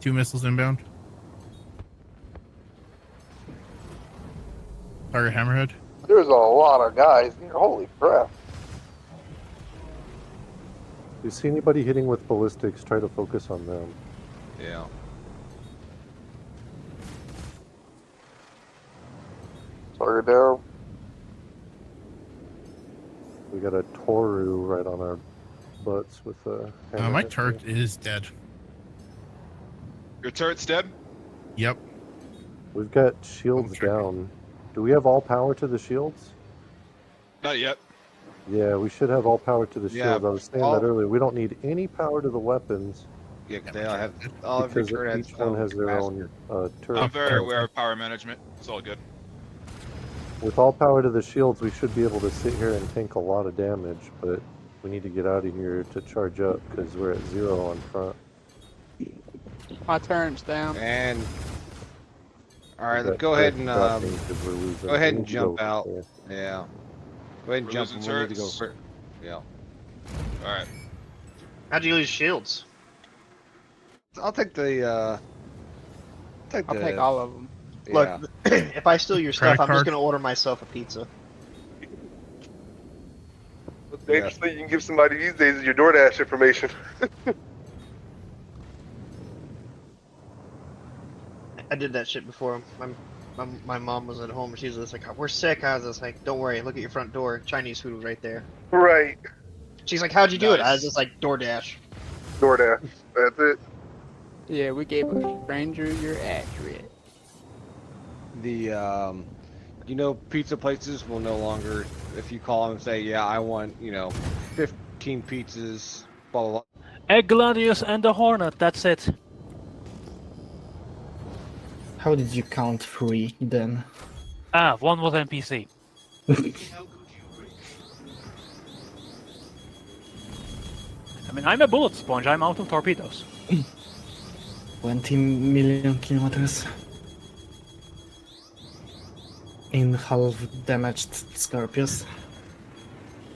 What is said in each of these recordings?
2 missiles inbound. Target Hammerhead. There's a lot of guys here. Holy crap. If you see anybody hitting with ballistics, try to focus on them. Yeah. Target down. We got a Toru right on our butts with a My hammerhead. turret is dead. Your turret's dead? Yep. We've got shields down. Do we have all power to the shields? Not yet. Yeah, we should have all power to the Yeah, shields. I was saying that earlier. We don't need any power to the weapons. Yeah, they all have. All of your Because turret has each one has their own turret. I'm very aware of power management. It's all good. With all power to the shields, we should be able to sit here and tank a lot of damage, but we need to get out of here to charge up because we're at 0 on front. My turret's down. And all right, go ahead and go ahead and jump out. Yeah. Go ahead and jump. We need to go for. Yeah. All right. How'd you lose shields? I'll take the. I'll take all of them. Yeah. Look, if I steal your stuff, Credit I'm just card. gonna order myself a pizza. The dangerous thing you can give somebody these days is your DoorDash information. I did that shit before. My mom was at home and she was just like, "We're sick." I was just like, "Don't worry, look at your front door. Chinese food was right there." Right. She's like, "How'd you do it?" I was Nice. just like, "DoorDash." DoorDash. That's it. Yeah, we gave a stranger your address. The you know, pizza places will no longer, if you call them and say, yeah, I want, 15 pizzas, blah blah blah. Egg Gladius and the Hornet, that's it. How did you count 3 then? Ah, one was NPC. I mean, I'm a bullet sponge, I'm out of torpedoes. 20 million kilometers. In half damaged Scorpius.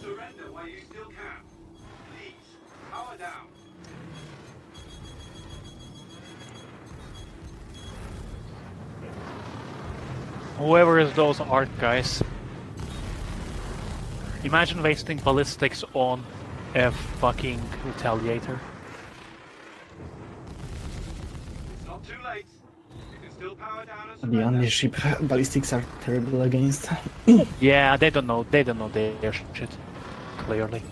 Surrender while you still can. Please, power down. Whoever is those art guys. Imagine wasting ballistics on a fucking retaliator. It's not too late. You can still power down and The surrender. only ship ballistics are terrible against. Yeah, they don't know their shit. Clearly.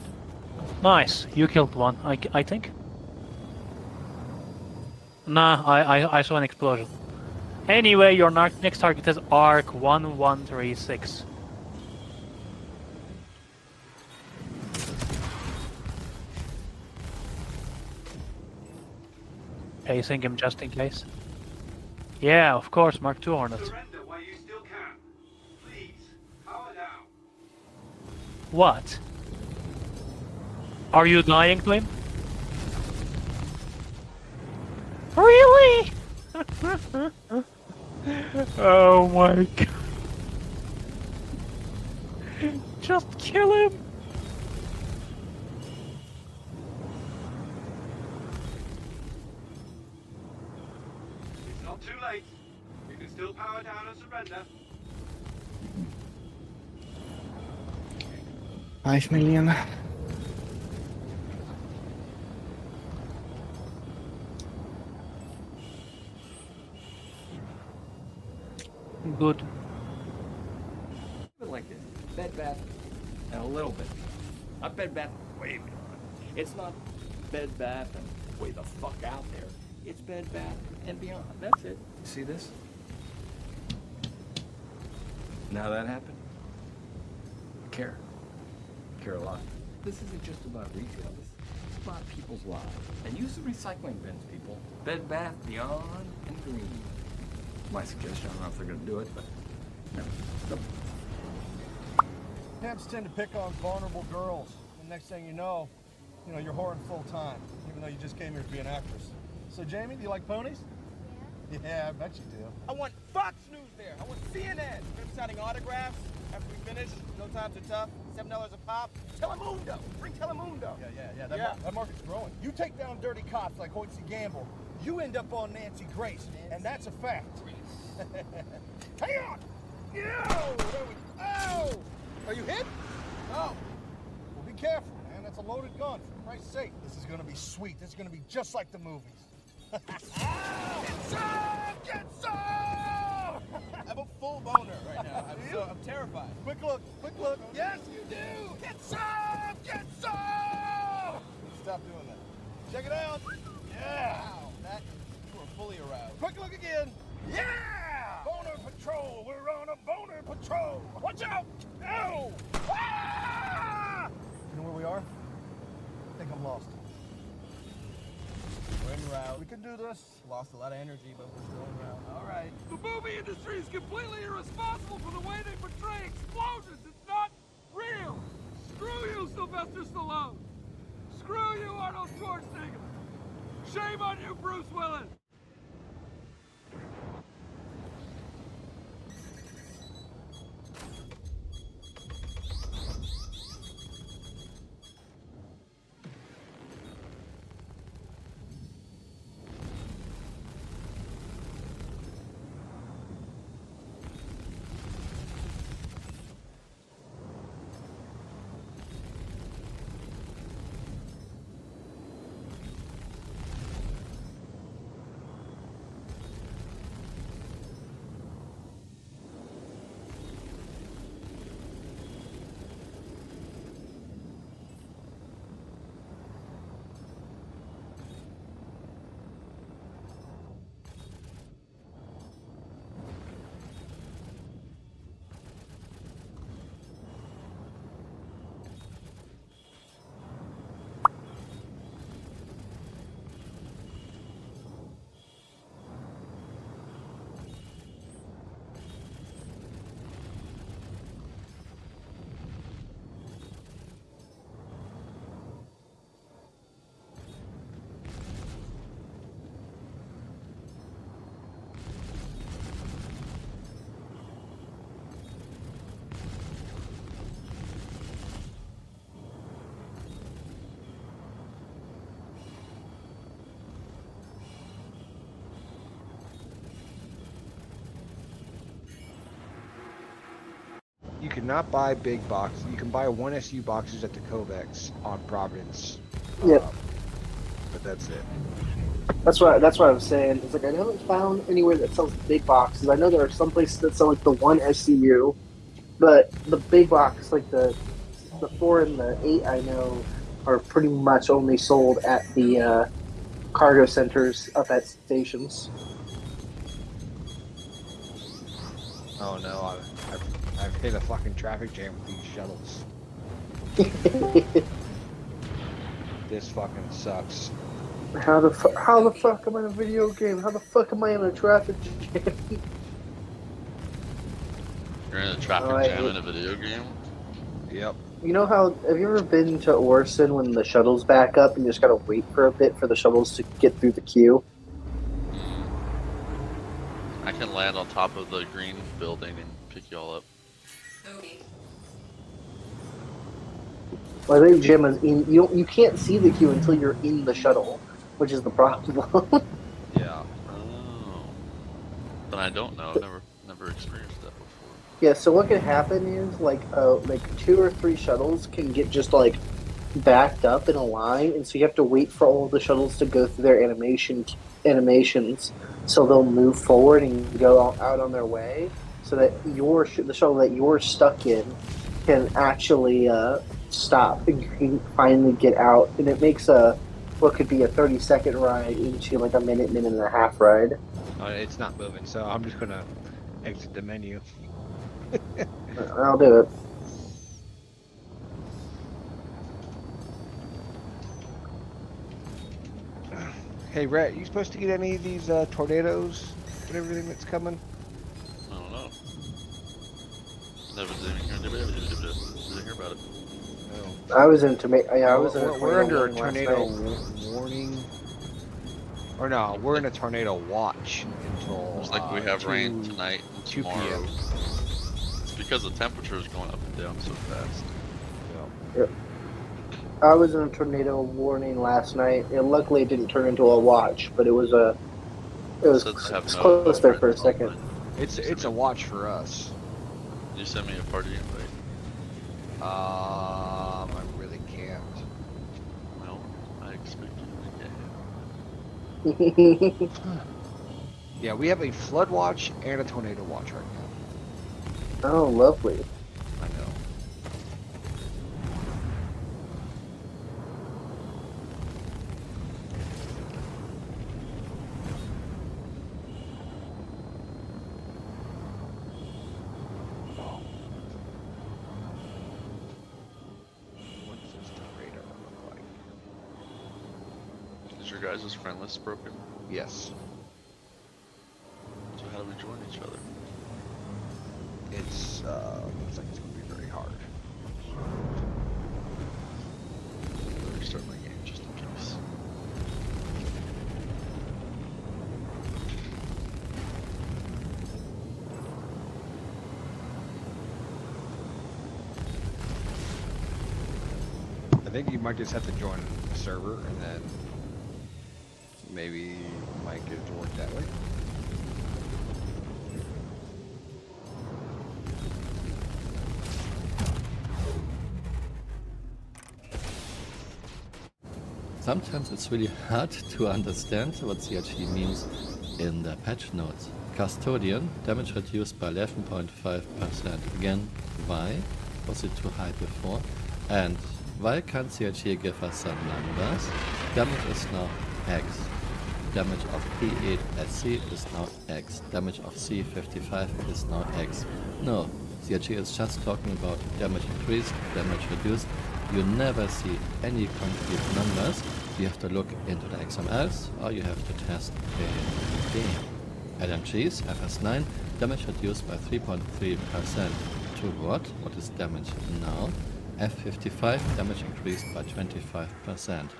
Nice, you killed one, I think. Nah, I saw an explosion. Anyway, your next target is Arc 1136. Pacing him just in case. Yeah, of course, Mark II Hornet. Surrender while you still can. Please, power down. What? Are you dying to him? Really? Oh my god. Just kill him. It's not too late. You can still power down and surrender. 5 million. Good. Like this. Bed Bath and a little bit. Not Bed Bath way beyond. It's not Bed Bath and way the fuck out there. It's Bed Bath and beyond. That's it. See this? Now that happened? Care. Care a lot. This isn't just about retail. This is about people's lives. And use the recycling bins, people. Bed Bath, Beyond, and Green. My suggestion. I don't know if they're going to do it, but no. Pimps tend to pick on vulnerable girls. The next thing you know, you're whoring full time, even though you just came here to be an actress. So, Jamie, do you like ponies? Yeah, I bet you do. I want Fox News there. I want CNN. We're signing autographs after we finish. No times are tough. $7 a pop. Telemundo. Bring Telemundo. Yeah. That market's growing. You take down dirty cops like Hoytsy Gamble, you end up on Nancy Grace, and that's a fact. Hang on! Ow! There we go. Ow! Are you hit? No. Well, be careful, man. That's a loaded gun. For Christ's sake. This is gonna be sweet. This is gonna be just like the movies. Get some! Get some! I have a full boner right now. I'm terrified. Quick look. Yes, you do! Get some! Get some! Stop doing that. Check it out. Yeah! Wow, you are fully aroused. Quick look again. Yeah! Boner patrol. We're on a boner patrol. Watch out! Ow! Ah! You know where we are? I think I'm lost. We're en route. We can do this. Lost a lot of energy, but we're still en route. All right. The movie industry is completely irresponsible for the way they portray explosions. It's not real. Screw you, Sylvester Stallone. Screw you, Arnold Schwarzenegger. Shame on you, Bruce Willis. You cannot buy big boxes. You can buy 1 SU boxes at the Kovacs on Providence. Yep. But that's it. That's what I was saying. It's like I haven't found anywhere that sells big boxes. I know there are some places that sell like the 1 SCU, but the big box, like the 4 and the 8, I know are pretty much only sold at the cargo centers up at stations. Oh no, I've hit a fucking traffic jam with these shuttles. This fucking sucks. How the fuck am I in a video game? How the fuck am I in a traffic jam? You're in a traffic jam in a video game? Yep. You know how, have you ever been to Orson when the shuttles back up and you just gotta wait for a bit for the shuttles to get through the queue? I can land on top of the green building and pick you all up. Well, I think Jim is in. You can't see the queue until you're in the shuttle, which is the problem. Yeah. Oh. Then I don't know. Never experienced that before. Yeah. So what can happen is like 2 or 3 shuttles can get just like backed up in a line, and so you have to wait for all of the shuttles to go through their animations, so they'll move forward and go out on their way, so that the shuttle that you're stuck in can actually stop and you can finally get out, and it makes what could be a 30-second ride into like a minute and a half ride. It's not moving, so I'm just gonna exit the menu. I'll do it. Hey, Rhett, you supposed to get any of these tornadoes and everything that's coming? I don't know. Never didn't hear about it. No. I was in I was in We're under a tornado tornado warning. Or no, we're in a tornado watch until Looks like we have rain tonight and 2 tomorrow. p.m. It's because the temperature is going up and down so fast. Yep. I was in a tornado warning last night. And luckily, it didn't turn into a watch, but it was So they have no close there for a friends second. online. It's a watch for us. Can you send me a party invite? I really can't. Well, I expect you to make it. Yeah, we have a flood watch and a tornado watch right now. Oh, lovely. I know. What does this tornado look like? Is your guys' friend list broken? Yes. So how do we join each other? It's looks like it's gonna be very hard. Let me restart my game just in case. I think you might just have to join the server and then maybe you might get it to work that way. Sometimes it's really hard to understand what CRG means in the patch notes. Custodian, damage reduced by 11.5%. Again, why? Was it too high before? And why can't CRG give us some numbers? Damage is now X. Damage of P8SC is now X. Damage of C55 is now X. No, CRG is just talking about damage increased, damage reduced. You never see any concrete numbers. You have to look into the XMLs or you have to test in the game. LMGs, FS9, damage reduced by 3.3%. To what? What is damage now? F55, damage increased by 25%.